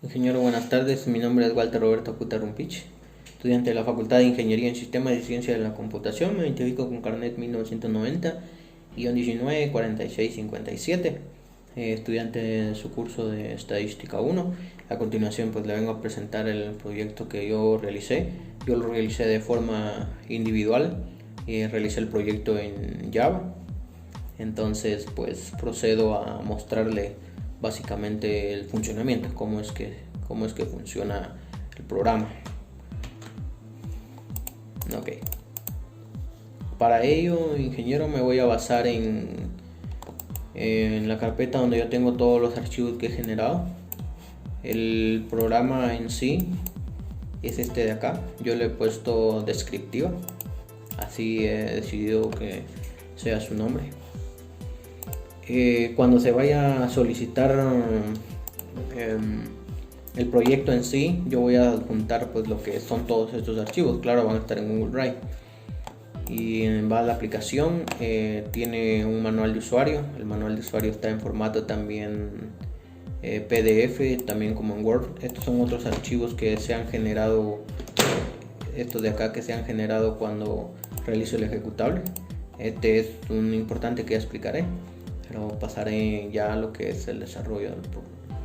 Ingeniero, buenas tardes. Mi nombre es Walter Roberto Cutarumpich, estudiante de la Facultad de Ingeniería en Sistemas y Ciencia de la Computación. Me identifico con carnet 1990-194657, estudiante de su curso de Estadística 1. A continuación, pues le vengo a presentar el proyecto que yo realicé. Yo lo realicé de forma individual y realicé el proyecto en Java. Entonces, pues procedo a mostrarle básicamente el funcionamiento, cómo es que funciona el programa. Ok. Para ello, ingeniero, me voy a basar en la carpeta donde yo tengo todos los archivos que he generado. El programa en sí es este de acá. Yo le he puesto descriptiva, así he decidido que sea su nombre. Cuando se vaya a solicitar el proyecto en sí, yo voy a adjuntar pues lo que son todos estos archivos. Claro, van a estar en Google Drive. Y va la aplicación, tiene un manual de usuario. El manual de usuario está en formato también PDF, también como en Word. Estos son otros archivos que se han generado, estos de acá que se han generado cuando realizo el ejecutable. Este es un importante que ya explicaré, pero pasaré ya a lo que es el desarrollo de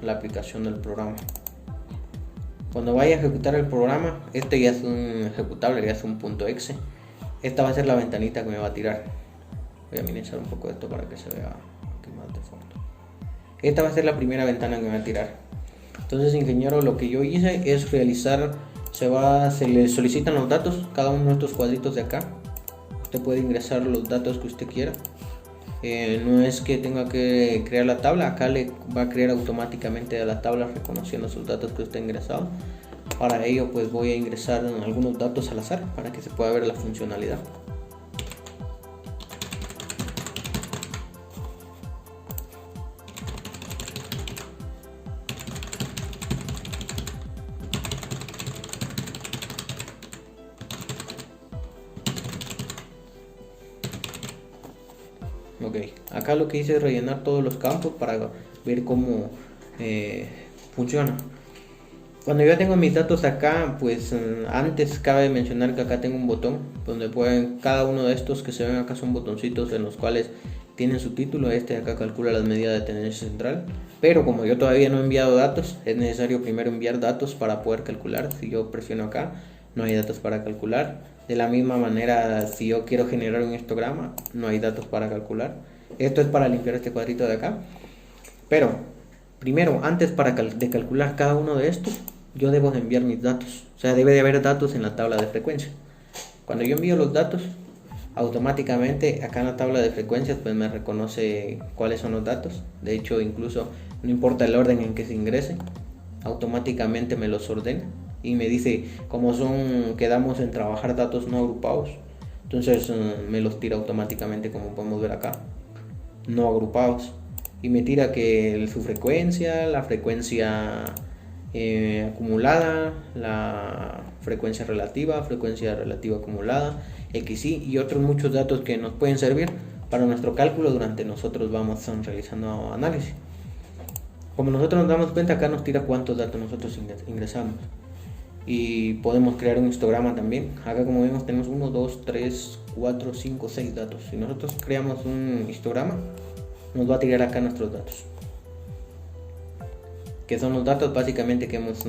la aplicación del programa. Cuando vaya a ejecutar el programa, este ya es un ejecutable, ya es un .exe. Esta va a ser la ventanita que me va a tirar. Voy a minimizar un poco esto para que se vea aquí más de fondo. Esta va a ser la primera ventana que me va a tirar. Entonces, ingeniero, lo que yo hice es realizar, se le solicitan los datos, cada uno de estos cuadritos de acá. Usted puede ingresar los datos que usted quiera. No es que tenga que crear la tabla, acá le va a crear automáticamente la tabla reconociendo sus datos que usted ha ingresado. Para ello pues voy a ingresar algunos datos al azar para que se pueda ver la funcionalidad. Ok, acá lo que hice es rellenar todos los campos para ver cómo funciona. Cuando yo tengo mis datos acá, pues antes cabe mencionar que acá tengo un botón donde cada uno de estos que se ven acá son botoncitos en los cuales tienen su título. Este de acá calcula las medidas de tendencia central, pero como yo todavía no he enviado datos, es necesario primero enviar datos para poder calcular. Si yo presiono acá, no hay datos para calcular. De la misma manera, si yo quiero generar un histograma, no hay datos para calcular. Esto es para limpiar este cuadrito de acá. Pero primero, antes de calcular cada uno de estos, yo debo de enviar mis datos. O sea, debe de haber datos en la tabla de frecuencia. Cuando yo envío los datos, automáticamente acá en la tabla de frecuencias pues me reconoce cuáles son los datos. De hecho, incluso no importa el orden en que se ingrese, automáticamente me los ordena y me dice cómo son, quedamos en trabajar datos no agrupados. Entonces me los tira automáticamente, como podemos ver acá, no agrupados, y me tira que su frecuencia, la frecuencia acumulada, la frecuencia relativa acumulada, XY y otros muchos datos que nos pueden servir para nuestro cálculo durante nosotros vamos realizando análisis. Como nosotros nos damos cuenta, acá nos tira cuántos datos nosotros ingresamos y podemos crear un histograma también. Acá, como vemos, tenemos 1, 2, 3, 4, 5, 6 datos. Si nosotros creamos un histograma, nos va a tirar acá nuestros datos, que son los datos básicamente que hemos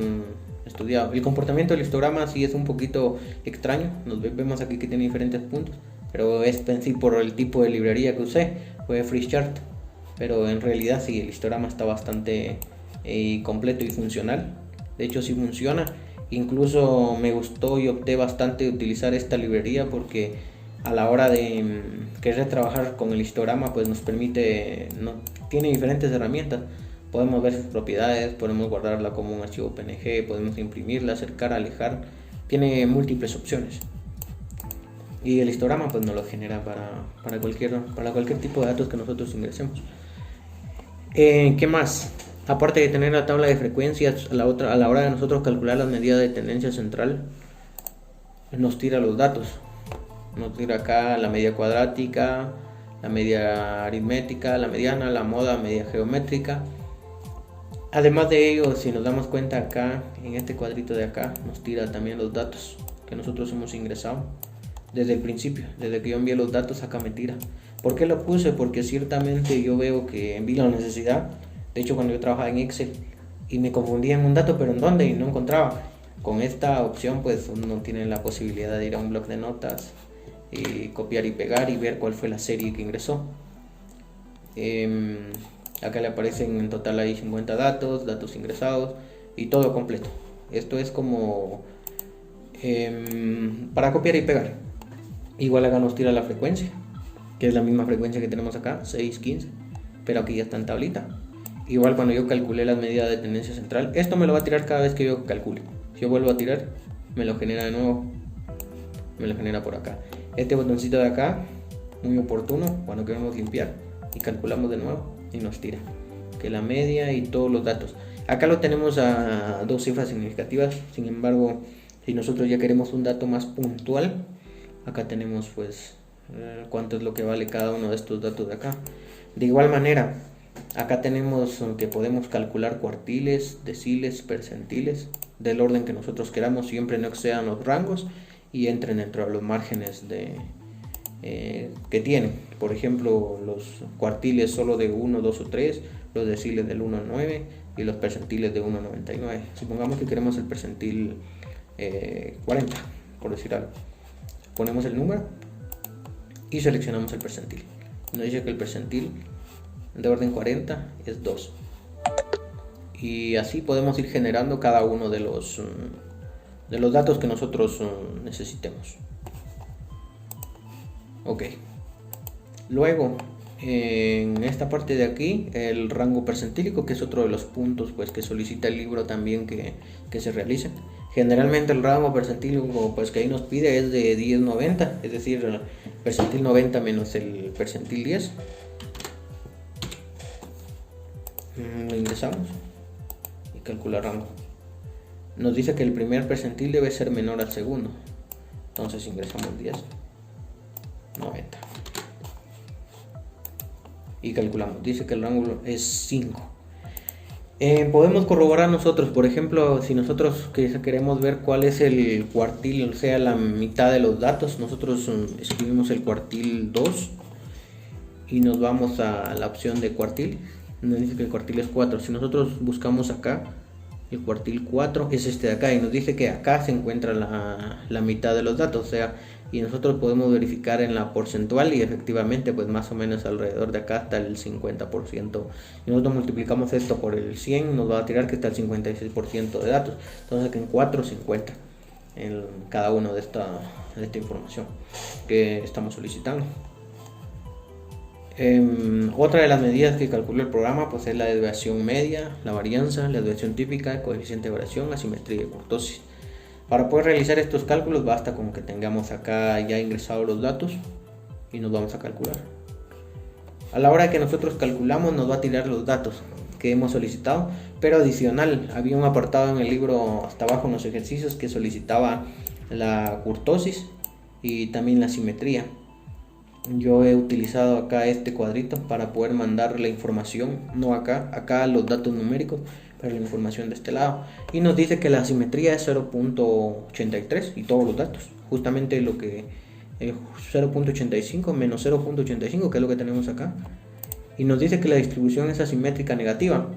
estudiado. El comportamiento del histograma sí es un poquito extraño. Vemos aquí que tiene diferentes puntos, pero es en sí por el tipo de librería que usé, fue FreeChart. Pero en realidad sí, el histograma está bastante completo y funcional. De hecho sí funciona. Incluso me gustó y opté bastante utilizar esta librería porque a la hora de querer trabajar con el histograma pues nos permite, tiene diferentes herramientas. Podemos ver sus propiedades, podemos guardarla como un archivo PNG, podemos imprimirla, acercar, alejar. Tiene múltiples opciones. Y el histograma pues nos lo genera para cualquier tipo de datos que nosotros ingresemos. ¿Qué más? Aparte de tener la tabla de frecuencias, a la hora de nosotros calcular las medidas de tendencia central, nos tira los datos. Nos tira acá la media cuadrática, la media aritmética, la mediana, la moda, media geométrica. Además de ello, si nos damos cuenta acá, en este cuadrito de acá, nos tira también los datos que nosotros hemos ingresado desde el principio. Desde que yo envié los datos, acá me tira. ¿Por qué lo puse? Porque ciertamente yo veo que vi la necesidad. De hecho, cuando yo trabajaba en Excel y me confundía en un dato, pero ¿en dónde? Y no encontraba. Con esta opción, pues uno tiene la posibilidad de ir a un bloc de notas y copiar y pegar y ver cuál fue la serie que ingresó. Acá le aparecen en total hay 50 datos ingresados y todo completo. Esto es como para copiar y pegar. Igual acá nos tira la frecuencia, que es la misma frecuencia que tenemos acá, 615, pero aquí ya está en tablita. Igual cuando yo calculé las medidas de tendencia central, esto me lo va a tirar cada vez que yo calcule. Si yo vuelvo a tirar, me lo genera de nuevo, me lo genera por acá. Este botoncito de acá, muy oportuno cuando queremos limpiar y calculamos de nuevo y nos tira que la media y todos los datos. Acá lo tenemos a 2 cifras significativas. Sin embargo, si nosotros ya queremos un dato más puntual, acá tenemos pues cuánto es lo que vale cada uno de estos datos de acá. De igual manera, acá tenemos que podemos calcular cuartiles, deciles, percentiles del orden que nosotros queramos, siempre no excedan los rangos y entren dentro de los márgenes que tienen. Por ejemplo, los cuartiles solo de 1, 2 o 3, los deciles del 1 al 9 y los percentiles de 1 a 99. Supongamos que queremos el percentil 40, por decir algo. Ponemos el número y seleccionamos el percentil. Nos dice que el percentil de orden 40 es 2. Y así podemos ir generando cada uno de los datos que nosotros necesitemos. Ok. Luego, en esta parte de aquí, el rango percentílico, que es otro de los puntos pues, que solicita el libro también que se realicen. Generalmente el rango percentílico pues, que ahí nos pide es de 10-90, es decir, el percentil 90 menos el percentil 10. Lo ingresamos y calcula rango. Nos dice que el primer percentil debe ser menor al segundo, entonces ingresamos 10, 90 y calculamos. Dice que el rango es 5. Podemos corroborar nosotros, por ejemplo, si nosotros queremos ver cuál es el cuartil, o sea, la mitad de los datos, nosotros escribimos el cuartil 2 y nos vamos a la opción de cuartil. Nos dice que el cuartil es 4. Si nosotros buscamos acá, el cuartil 4 es este de acá y nos dice que acá se encuentra la mitad de los datos, o sea, y nosotros podemos verificar en la porcentual y efectivamente pues más o menos alrededor de acá está el 50%. Y nosotros multiplicamos esto por el 100, nos va a tirar que está el 56% de datos. Entonces que en 4 se encuentra en cada uno de esta información que estamos solicitando. Otra de las medidas que calcula el programa pues es la desviación media, la varianza, la desviación típica, el coeficiente de variación, asimetría y kurtosis. Para poder realizar estos cálculos basta con que tengamos acá ya ingresados los datos y nos vamos a calcular. A la hora que nosotros calculamos nos va a tirar los datos que hemos solicitado, pero adicional había un apartado en el libro hasta abajo en los ejercicios que solicitaba la kurtosis y también la simetría. Yo he utilizado acá este cuadrito para poder mandar la información, no acá los datos numéricos, pero la información de este lado. Y nos dice que la asimetría es 0.83 y todos los datos, justamente lo que 0.85 menos 0.85, que es lo que tenemos acá. Y nos dice que la distribución es asimétrica negativa,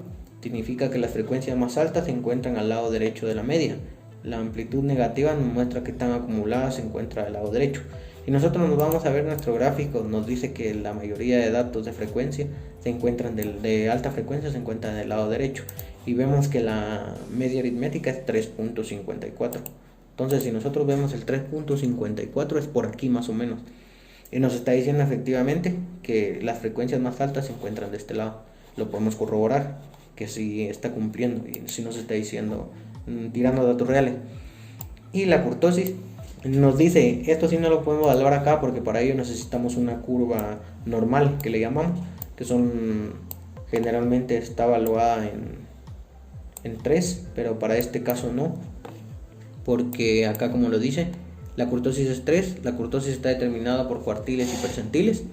significa que las frecuencias más altas se encuentran al lado derecho de la media. La amplitud negativa nos muestra que están acumuladas, se encuentra al lado derecho. Si nosotros nos vamos a ver nuestro gráfico, nos dice que la mayoría de datos de frecuencia se encuentran de alta frecuencia, se encuentran del lado derecho. Y vemos que la media aritmética es 3.54. Entonces si nosotros vemos el 3.54 es por aquí más o menos. Y nos está diciendo efectivamente que las frecuencias más altas se encuentran de este lado. Lo podemos corroborar, que sí está cumpliendo y sí nos está diciendo, tirando datos reales. Y la kurtosis nos dice, esto sí no lo podemos evaluar acá porque para ello necesitamos una curva normal que le llamamos, que generalmente está evaluada en 3, pero para este caso no, porque acá como lo dice, la kurtosis es 3, la kurtosis está determinada por cuartiles y percentiles.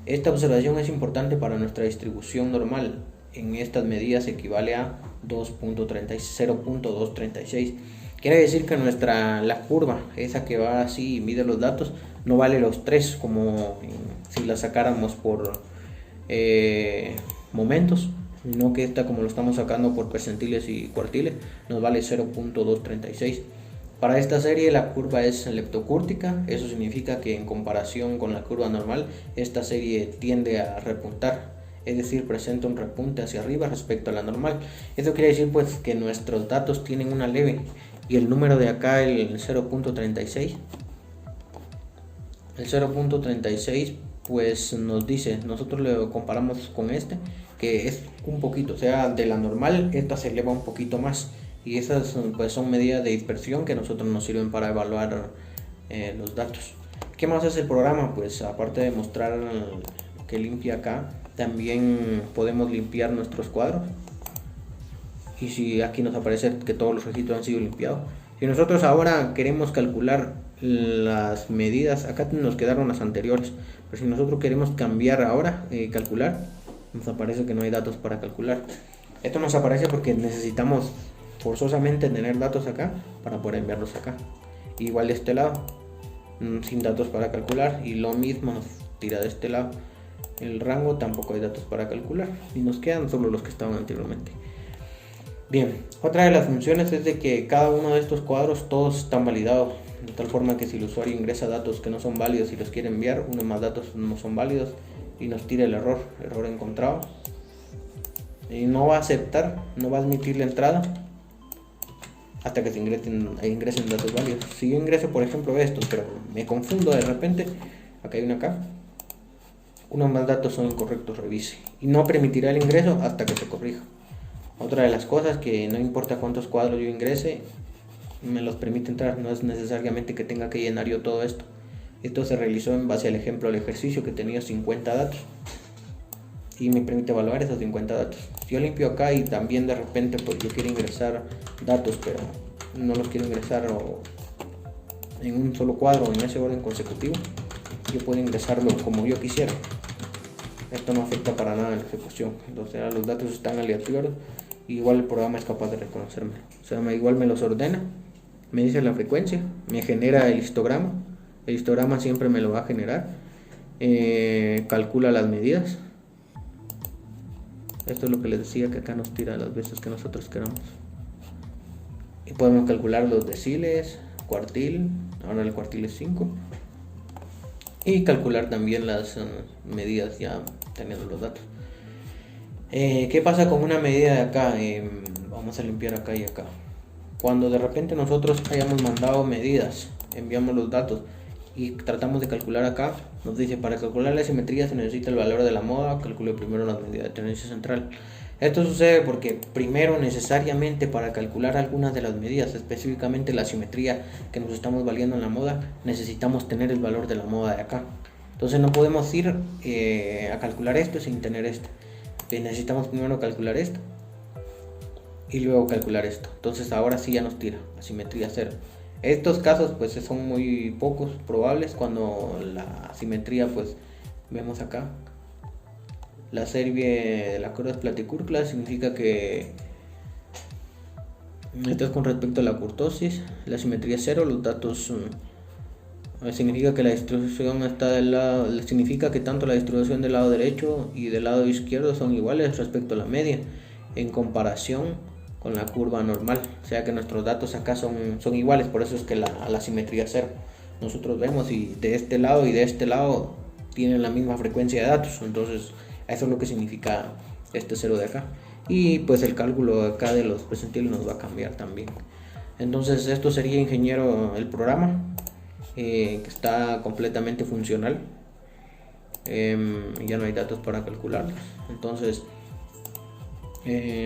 Esta observación es importante para nuestra distribución normal. en estas medidas equivale a 0.236. Quiere decir que la curva, esa que va así y mide los datos, no vale los 3 como si la sacáramos por momentos, sino que esta, como lo estamos sacando por percentiles y cuartiles, nos vale 0.236. Para esta serie la curva es leptocúrtica, eso significa que en comparación con la curva normal, esta serie tiende a repuntar, es decir, presenta un repunte hacia arriba respecto a la normal. Eso quiere decir pues que nuestros datos tienen una leve, y el número de acá, el 0.36, pues nos dice, nosotros lo comparamos con este, que es un poquito, o sea, de la normal esta se eleva un poquito más, y esas pues son medidas de dispersión que a nosotros nos sirven para evaluar los datos. ¿Qué más hace el programa? Pues aparte de mostrar que limpia acá, también podemos limpiar nuestros cuadros, y si aquí nos aparece que todos los registros han sido limpiados. Si nosotros ahora queremos calcular las medidas, acá nos quedaron las anteriores, pero si nosotros queremos cambiar ahora, calcular, nos aparece que no hay datos para calcular. Esto nos aparece porque necesitamos forzosamente tener datos acá para poder enviarlos acá. Igual de este lado, sin datos para calcular, y lo mismo nos tira de este lado. El rango tampoco hay datos para calcular, y nos quedan solo los que estaban anteriormente. Bien, otra de las funciones es de que cada uno de estos cuadros todos están validados, de tal forma que si el usuario ingresa datos que no son válidos y los quiere enviar, uno más datos no son válidos, y nos tira el error encontrado, y no va a aceptar, no va a admitir la entrada hasta que se ingresen datos válidos. Si yo ingreso por ejemplo estos, pero me confundo de repente, acá hay una acá, unos más datos son incorrectos, revise, y no permitirá el ingreso hasta que se corrija. Otra de las cosas, que no importa cuántos cuadros yo ingrese, me los permite entrar, no es necesariamente que tenga que llenar yo todo esto. Esto se realizó en base al ejemplo del ejercicio, que tenía 50 datos y me permite evaluar esos 50 datos. Si yo limpio acá y también de repente pues yo quiero ingresar datos, pero no los quiero ingresar en un solo cuadro o en ese orden consecutivo, yo puedo ingresarlo como yo quisiera. Esto no afecta para nada en la ejecución. Entonces los datos están aleatorios, igual el programa es capaz de reconocérmelo. O sea, igual me los ordena, me dice la frecuencia, me genera el histograma. El histograma siempre me lo va a generar, calcula las medidas. Esto es lo que les decía, que acá nos tira las veces que nosotros queramos. Y podemos calcular los deciles, cuartil, ahora el cuartil es 5. Y calcular también las medidas ya teniendo los datos. ¿Qué pasa con una medida de acá? Vamos a limpiar acá y acá. Cuando de repente nosotros hayamos mandado medidas, enviamos los datos y tratamos de calcular acá, nos dice: para calcular la simetría se necesita el valor de la moda, calcule primero las medidas de tendencia central. Esto sucede porque primero, necesariamente, para calcular algunas de las medidas, específicamente la simetría que nos estamos valiendo en la moda, necesitamos tener el valor de la moda de acá. Entonces no podemos ir a calcular esto sin tener esto. Necesitamos primero calcular esto y luego calcular esto. Entonces ahora sí ya nos tira la simetría 0. Estos casos pues son muy pocos probables. Cuando la simetría, pues vemos acá la serie de la curva de Platy-Kurtla, significa que esto es con respecto a la kurtosis. La simetría 0, los datos significa que la distribución está del lado, significa que tanto la distribución del lado derecho y del lado izquierdo son iguales respecto a la media en comparación con la curva normal, o sea que nuestros datos acá son iguales. Por eso es que la simetría 0, nosotros vemos y de este lado y de este lado tienen la misma frecuencia de datos. Entonces eso es lo que significa este 0 de acá, y pues el cálculo acá de los percentiles nos va a cambiar también. Entonces esto sería, ingeniero, el programa, que está completamente funcional. Ya no hay datos para calcularlos. Entonces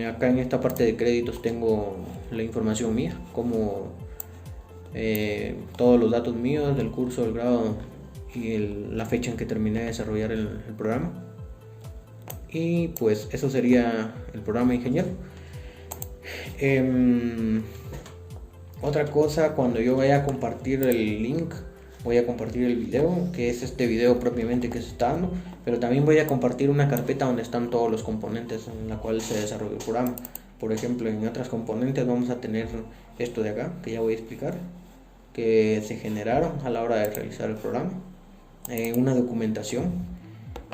acá en esta parte de créditos tengo la información mía, como todos los datos míos del curso, del grado y la fecha en que terminé de desarrollar el programa. Y pues eso sería el programa, ingeniero. Otra cosa, cuando yo vaya a compartir el link voy a compartir el video, que es este video propiamente que se está dando, pero también voy a compartir una carpeta donde están todos los componentes en la cual se desarrolla el programa. Por ejemplo, en otras componentes vamos a tener esto de acá, que ya voy a explicar, que se generaron a la hora de realizar el programa, una documentación.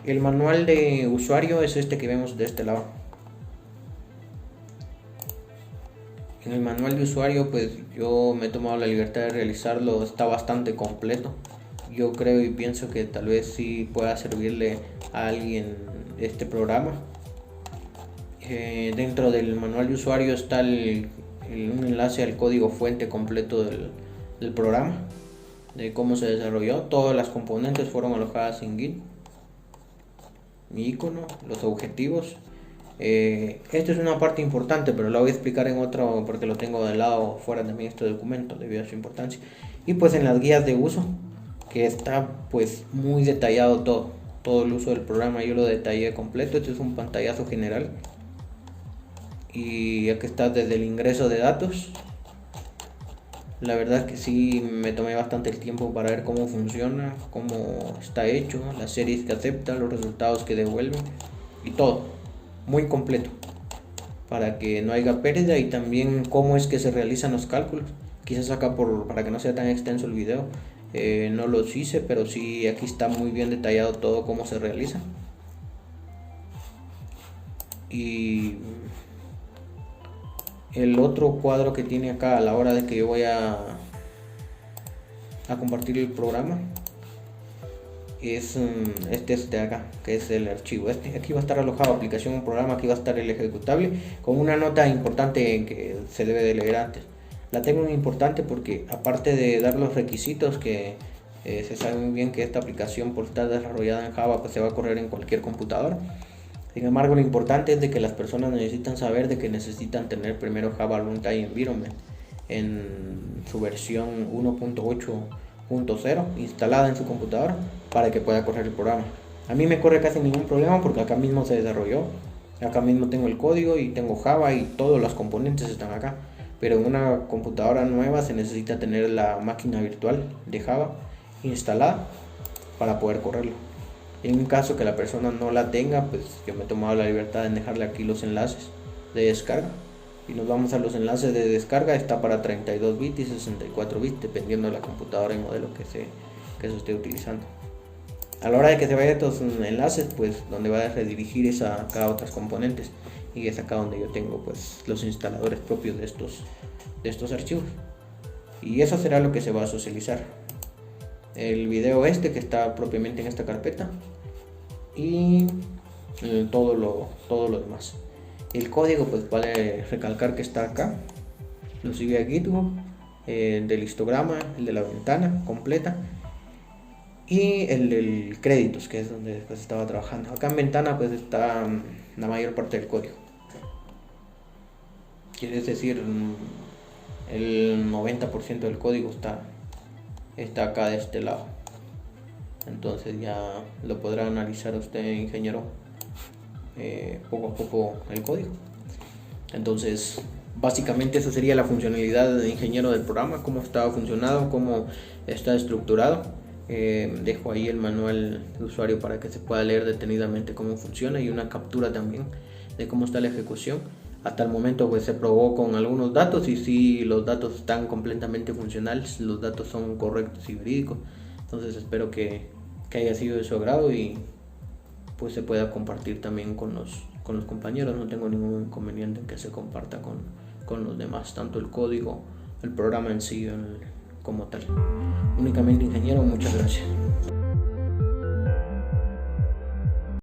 El manual de usuario es este que vemos de este lado. En el manual de usuario, pues yo me he tomado la libertad de realizarlo, está bastante completo. Yo creo y pienso que tal vez sí pueda servirle a alguien este programa. Dentro del manual de usuario está un enlace al código fuente completo del programa, de cómo se desarrolló. Todas las componentes fueron alojadas en Git. Mi icono, los objetivos. Esto es una parte importante, pero la voy a explicar en otro porque lo tengo de lado fuera también este documento debido a su importancia. Y pues en las guías de uso, que está pues muy detallado todo el uso del programa, yo lo detallé completo. Este es un pantallazo general. Y aquí está desde el ingreso de datos. La verdad que sí me tomé bastante el tiempo para ver cómo funciona, cómo está hecho, las series que acepta, los resultados que devuelve y todo, muy completo, para que no haya pérdida, y también cómo es que se realizan los cálculos. Quizás acá para que no sea tan extenso el video, no los hice, pero sí aquí está muy bien detallado todo cómo se realiza. Y el otro cuadro que tiene acá a la hora de que yo voy a compartir el programa es este de acá, que es el archivo. Aquí va a estar alojado aplicación, un programa, aquí va a estar el ejecutable con una nota importante que se debe de leer antes. La tengo muy importante porque aparte de dar los requisitos que se sabe muy bien que esta aplicación, por estar desarrollada en Java, pues se va a correr en cualquier computadora. Sin embargo, lo importante es de que las personas necesitan saber de que necesitan tener primero Java Runtime Environment en su versión 1.8.0 instalada en su computadora para que pueda correr el programa. A mí me corre casi ningún problema porque acá mismo se desarrolló, acá mismo tengo el código y tengo Java y todos los componentes están acá. Pero en una computadora nueva se necesita tener la máquina virtual de Java instalada para poder correrlo. En un caso que la persona no la tenga, pues yo me he tomado la libertad de dejarle aquí los enlaces de descarga. Y nos vamos a los enlaces de descarga. Está para 32 bits y 64 bits, dependiendo de la computadora y modelo que se esté utilizando. A la hora de que se vaya estos enlaces, pues donde va a redirigir es acá a otras componentes. Y es acá donde yo tengo pues los instaladores propios de estos archivos. Y eso será lo que se va a socializar. El video que está propiamente en esta carpeta y todo lo demás. El código, pues vale recalcar que está acá, lo sigue a GitHub, del histograma, el de la ventana completa y el del créditos, que es donde pues estaba trabajando. Acá en ventana pues está la mayor parte del código, quiere decir el 90% del código está acá de este lado. Entonces ya lo podrá analizar usted, ingeniero, poco a poco el código. Entonces básicamente eso sería la funcionalidad de ingeniero del programa, cómo está funcionado, cómo está estructurado. Dejo ahí el manual de usuario para que se pueda leer detenidamente cómo funciona y una captura también de cómo está la ejecución. Hasta el momento pues se probó con algunos datos y sí, los datos están completamente funcionales, los datos son correctos y verídicos. Entonces espero que haya sido de su agrado y pues se pueda compartir también con los compañeros. No tengo ningún inconveniente en que se comparta con los demás, tanto el código, el programa en sí como tal. Únicamente, ingeniero, muchas gracias.